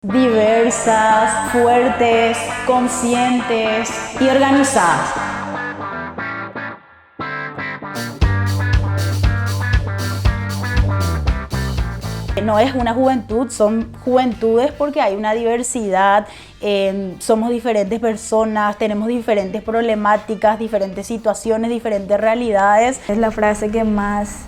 Diversas, fuertes, conscientes y organizadas. No es una juventud, son juventudes porque hay una diversidad, somos diferentes personas, tenemos diferentes problemáticas, diferentes situaciones, diferentes realidades. Es la frase que más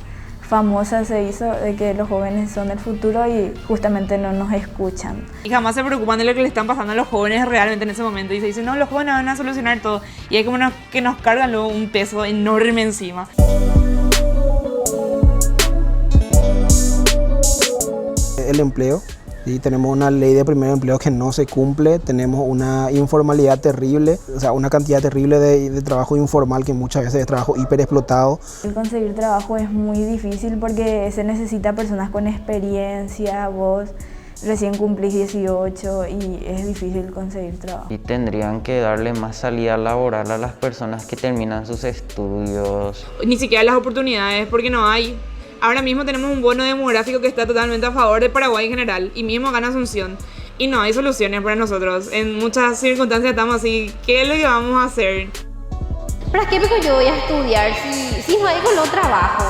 famosa se hizo de que los jóvenes son el futuro y justamente no nos escuchan. Y jamás se preocupan de lo que le están pasando a los jóvenes realmente en ese momento y se dicen, no, los jóvenes van a solucionar todo. Y hay como que nos cargan luego un peso enorme encima. El empleo, y tenemos una ley de primer empleo que no se cumple, tenemos una informalidad terrible, o sea, una cantidad terrible de trabajo informal que muchas veces es trabajo hiperexplotado. El conseguir trabajo es muy difícil porque se necesita personas con experiencia, vos recién cumplís 18 y es difícil conseguir trabajo. Y tendrían que darle más salida laboral a las personas que terminan sus estudios. Ni siquiera las oportunidades porque no hay. Ahora mismo tenemos un bono demográfico que está totalmente a favor de Paraguay en general y mismo acá en Asunción. Y no hay soluciones para nosotros. En muchas circunstancias estamos así, ¿qué es lo que vamos a hacer? ¿Para qué yo voy a estudiar si no hay con lo trabajo?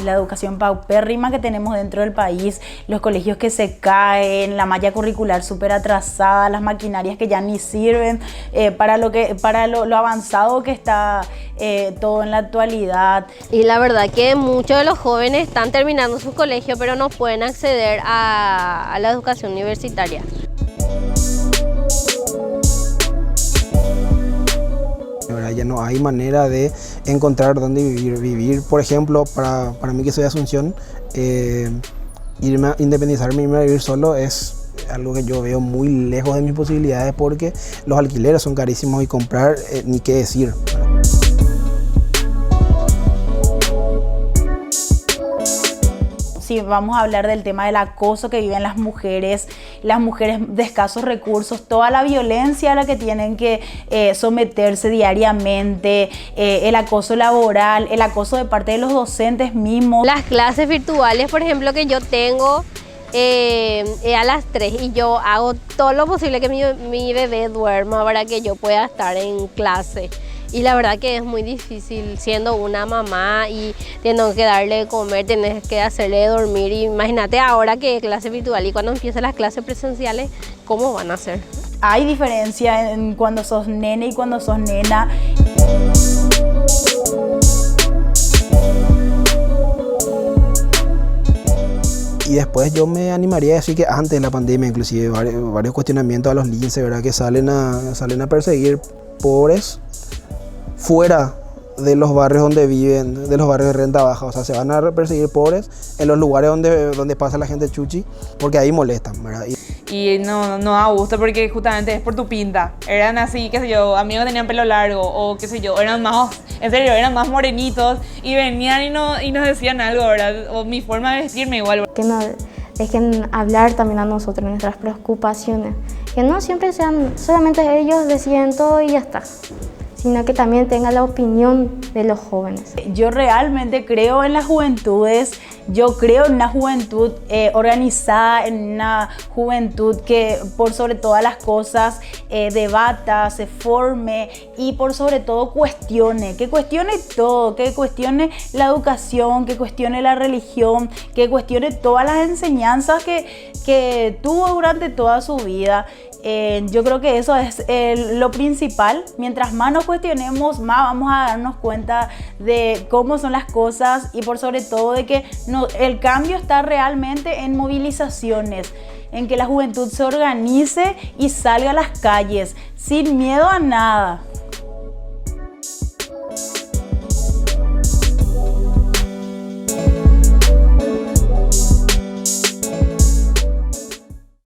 La educación paupérrima que tenemos dentro del país, los colegios que se caen, la malla curricular súper atrasada, las maquinarias que ya ni sirven para lo avanzado que está todo en la actualidad. Y la verdad que muchos de los jóvenes están terminando su colegio pero no pueden acceder a la educación universitaria. Ya no hay manera de encontrar dónde vivir. Por ejemplo, para mí que soy de Asunción, independizarme y irme a vivir solo es algo que yo veo muy lejos de mis posibilidades porque los alquileres son carísimos y comprar ni qué decir. Si vamos a hablar del tema del acoso que viven las mujeres de escasos recursos, toda la violencia a la que tienen que someterse diariamente, el acoso laboral, el acoso de parte de los docentes mismos. Las clases virtuales, por ejemplo, que yo tengo a las 3 y yo hago todo lo posible que mi bebé duerma para que yo pueda estar en clase. Y la verdad que es muy difícil siendo una mamá y teniendo que darle de comer, tenés que hacerle dormir. Imagínate ahora que es clase virtual y cuando empiezan las clases presenciales, ¿cómo van a ser? Hay diferencia en cuando sos nene y cuando sos nena. Y después yo me animaría a decir que antes de la pandemia, inclusive varios cuestionamientos a los linces, ¿verdad? Que salen a perseguir pobres fuera de los barrios donde viven, de los barrios de renta baja. O sea, se van a perseguir pobres en los lugares donde pasa la gente chuchi, porque ahí molestan, ¿verdad? Y no da gusto porque justamente es por tu pinta. Eran así, qué sé yo, amigos que tenían pelo largo o qué sé yo, eran más morenitos y venían y nos decían algo, ¿verdad? O mi forma de vestirme igual. Que nos dejen hablar también a nosotros nuestras preocupaciones. Que no siempre sean solamente ellos deciden todo y ya está, sino que también tenga la opinión de los jóvenes. Yo realmente creo en las juventudes, yo creo en una juventud organizada, en una juventud que por sobre todas las cosas debata, se forme y por sobre todo que cuestione todo, que cuestione la educación, que cuestione la religión, que cuestione todas las enseñanzas que tuvo durante toda su vida. Yo creo que eso es lo principal. Mientras más nos cuestionemos, más vamos a darnos cuenta de cómo son las cosas y por sobre todo de que el cambio está realmente en movilizaciones, en que la juventud se organice y salga a las calles sin miedo a nada.